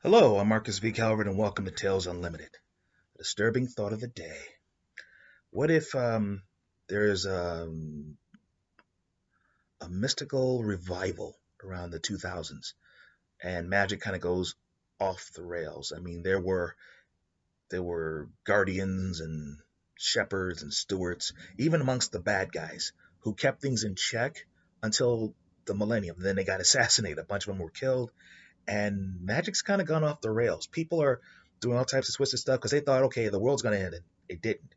Hello, I'm Marcus V. Calvert, and welcome to Tales Unlimited. A disturbing thought of the day. What if there's a mystical revival around the 2000s and magic kind of goes off the rails? I mean, there were guardians and shepherds and stewards, even amongst the bad guys, who kept things in check until the millennium. Then they got assassinated. A bunch of them were killed, and magic's kind of gone off the rails. People are doing all types of twisted stuff because they thought, okay, the world's going to end, and it didn't.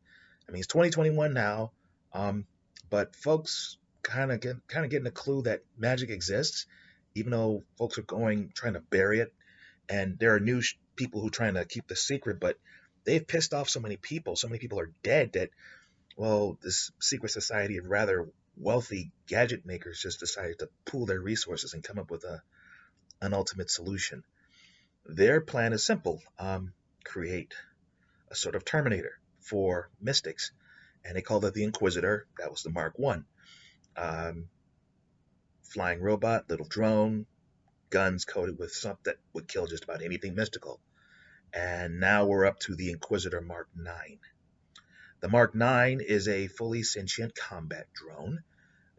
I mean, it's 2021 now, um, but folks kind of getting a clue that magic exists, even though folks are going trying to bury it, and there are new people who are trying to keep the secret, but they've pissed off so many people. So many people are dead that, well, this secret society of rather wealthy gadget makers just decided to pool their resources and come up with an ultimate solution. Their plan is simple: create a sort of Terminator for mystics, and they called it the Inquisitor. That was the Mark One. Um, Flying robot, little drone, guns coated with something that would kill just about anything mystical. And now we're up to the Inquisitor Mark 9. The Mark 9 is a fully sentient combat drone.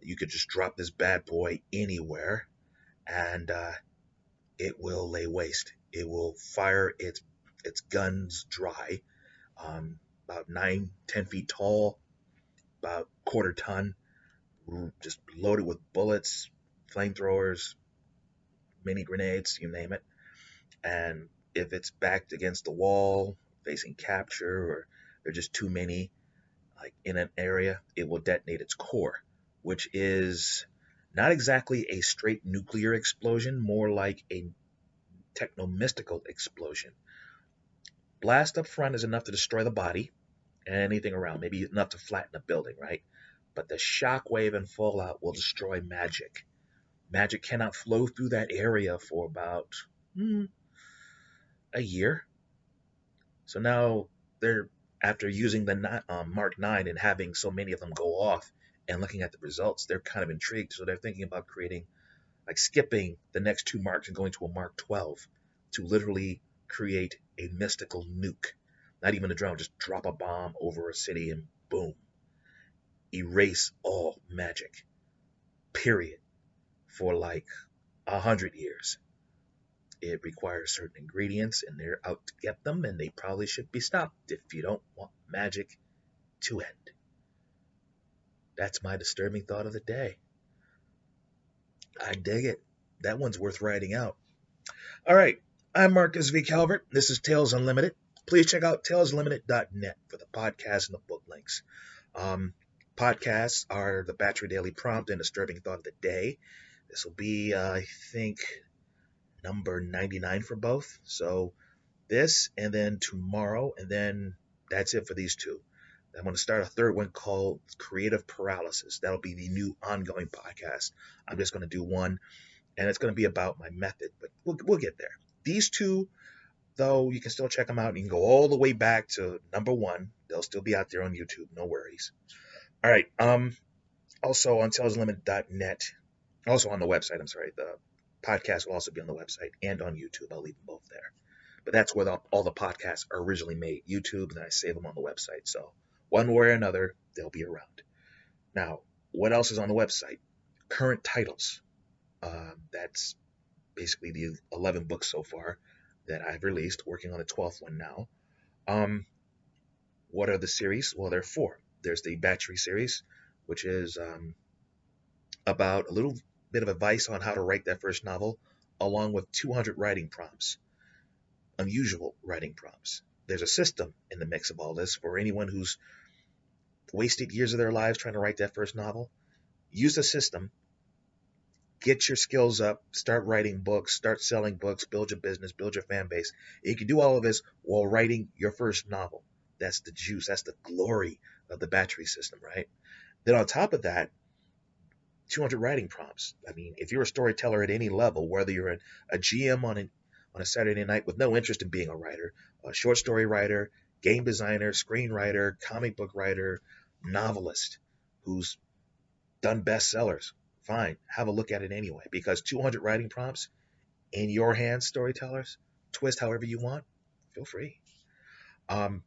You could just drop this bad boy anywhere, and it will lay waste. It will fire its guns dry. About 9, 10 feet tall, about quarter ton, just loaded with bullets, flamethrowers, mini grenades, you name it. And if it's backed against the wall, facing capture, or there are just too many, like in an area, it will detonate its core, which is not exactly a straight nuclear explosion, more like a techno mystical explosion. Blast up front is enough to destroy the body and anything around, maybe enough to flatten a building, right? But the shockwave and fallout will destroy magic. Magic cannot flow through that area for about a year. So now they're, after using the Mark 9 and having so many of them go off and looking at the results, they're kind of intrigued. So they're thinking about creating, like skipping the next two marks and going to a Mark 12 to literally create a mystical nuke. Not even a drone, just drop a bomb over a city and boom, erase all magic, period, for like 100 years. It requires certain ingredients, and they're out to get them, and they probably should be stopped if you don't want magic to end. That's my disturbing thought of the day. I dig it. That one's worth writing out. All right, I'm Marcus V. Calvert. This is Tales Unlimited. Please check out talesunlimited.net for the podcast and the book links. Um, Podcasts are the Battery Daily Prompt and Disturbing Thought of the Day. This will be, I think, number 99 for both. So this, and then tomorrow, and then that's it for these two. I'm going to start a third one called Creative Paralysis. That'll be the new ongoing podcast. I'm just going to do one, and it's going to be about my method, but we'll get there. These two, though, you can still check them out. You can go all the way back to number one. They'll still be out there on YouTube. No worries. All right. Also on telesunlimited.net, also on the website. I'm sorry. The podcast will also be on the website and on YouTube. I'll leave them both there. But that's where all the podcasts are originally made, YouTube, and I save them on the website. So one way or another, they'll be around. Now, what else is on the website? Current titles. That's basically the 11 books so far that I've released, working on the 12th one now. What are the series? Well, there are four. There's the Battery series, which is about a little bit of advice on how to write that first novel, along with 200 writing prompts, unusual writing prompts. There's a system in the mix of all this for anyone who's wasted years of their lives trying to write that first novel. Use the system, get your skills up, start writing books, start selling books, build your business, build your fan base. You can do all of this while writing your first novel. That's the juice. That's the glory of the Battery system, right? Then on top of that, 200 writing prompts. I mean, if you're a storyteller at any level, whether you're a GM on a Saturday night with no interest in being a writer, a short story writer, game designer, screenwriter, comic book writer, novelist who's done bestsellers, fine, have a look at it anyway, because 200 writing prompts in your hands, storytellers, twist however you want, feel free. Um,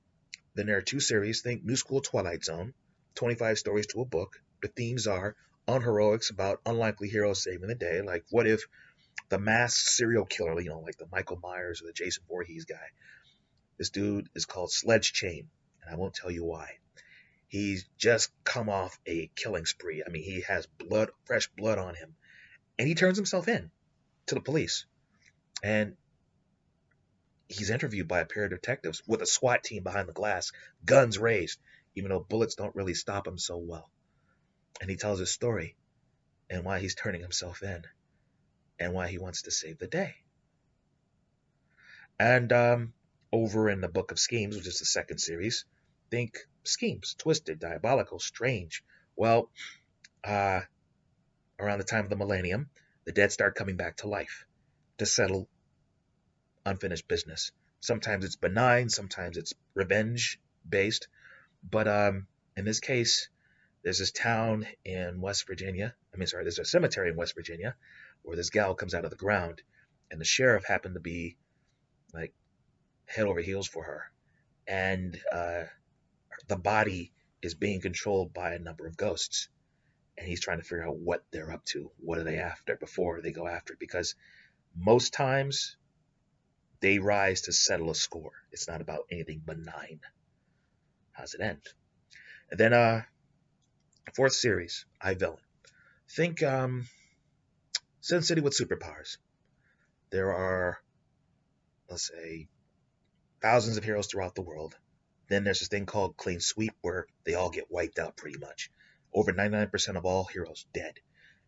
then there are two series. Think New School Twilight Zone, 25 stories to a book. The themes are unheroics about unlikely heroes saving the day. Like, what if the masked serial killer, like the Michael Myers or the Jason Voorhees guy, this dude is called Sledge Chain, and I won't tell you why. He's just come off a killing spree. I mean, he has blood, fresh blood on him, and he turns himself in to the police. And he's interviewed by a pair of detectives with a SWAT team behind the glass, guns raised, even though bullets don't really stop him so well. And he tells his story and why he's turning himself in and why he wants to save the day. And over in the Book of Schemes, which is the second series, think schemes, twisted, diabolical, strange. Well, around the time of the millennium, the dead start coming back to life to settle unfinished business. Sometimes it's benign, sometimes it's revenge based. But in this case, there's this town in West Virginia. There's a cemetery in West Virginia where this gal comes out of the ground, and the sheriff happened to be like head over heels for her. And the body is being controlled by a number of ghosts. And he's trying to figure out what they're up to. What are they after before they go after it? Because most times they rise to settle a score. It's not about anything benign. How's it end? And then fourth series, iVillain. Think Sin City with superpowers. There are, let's say, thousands of heroes throughout the world. Then there's this thing called Clean Sweep where they all get wiped out pretty much. Over 99% of all heroes dead.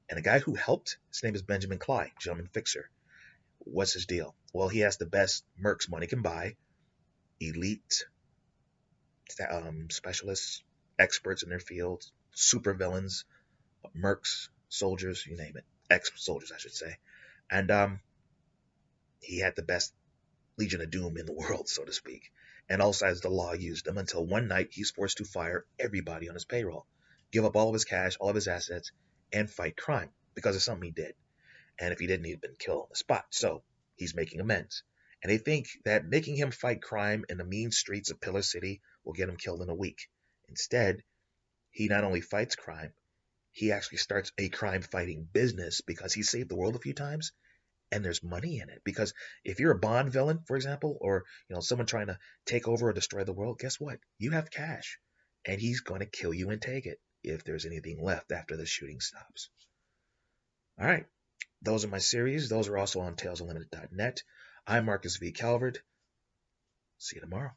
And the guy who helped, his name is Benjamin Clyde, Gentleman Fixer. What's his deal? Well, he has the best mercs money can buy, elite specialists, experts in their field, super villains, mercs, soldiers, you name it. Ex-soldiers, I should say. And he had the best Legion of Doom in the world, so to speak. And all sides of the law used him until one night he's forced to fire everybody on his payroll, give up all of his cash, all of his assets, and fight crime because of something he did. And if he didn't, he'd been killed on the spot. So he's making amends. And they think that making him fight crime in the mean streets of Pillar City will get him killed in a week. Instead, he not only fights crime, he actually starts a crime fighting business because he saved the world a few times and there's money in it. Because if you're a Bond villain, for example, or someone trying to take over or destroy the world, guess what? You have cash and he's going to kill you and take it if there's anything left after the shooting stops. All right. Those are my series. Those are also on TalesUnlimited.net. I'm Marcus V. Calvert. See you tomorrow.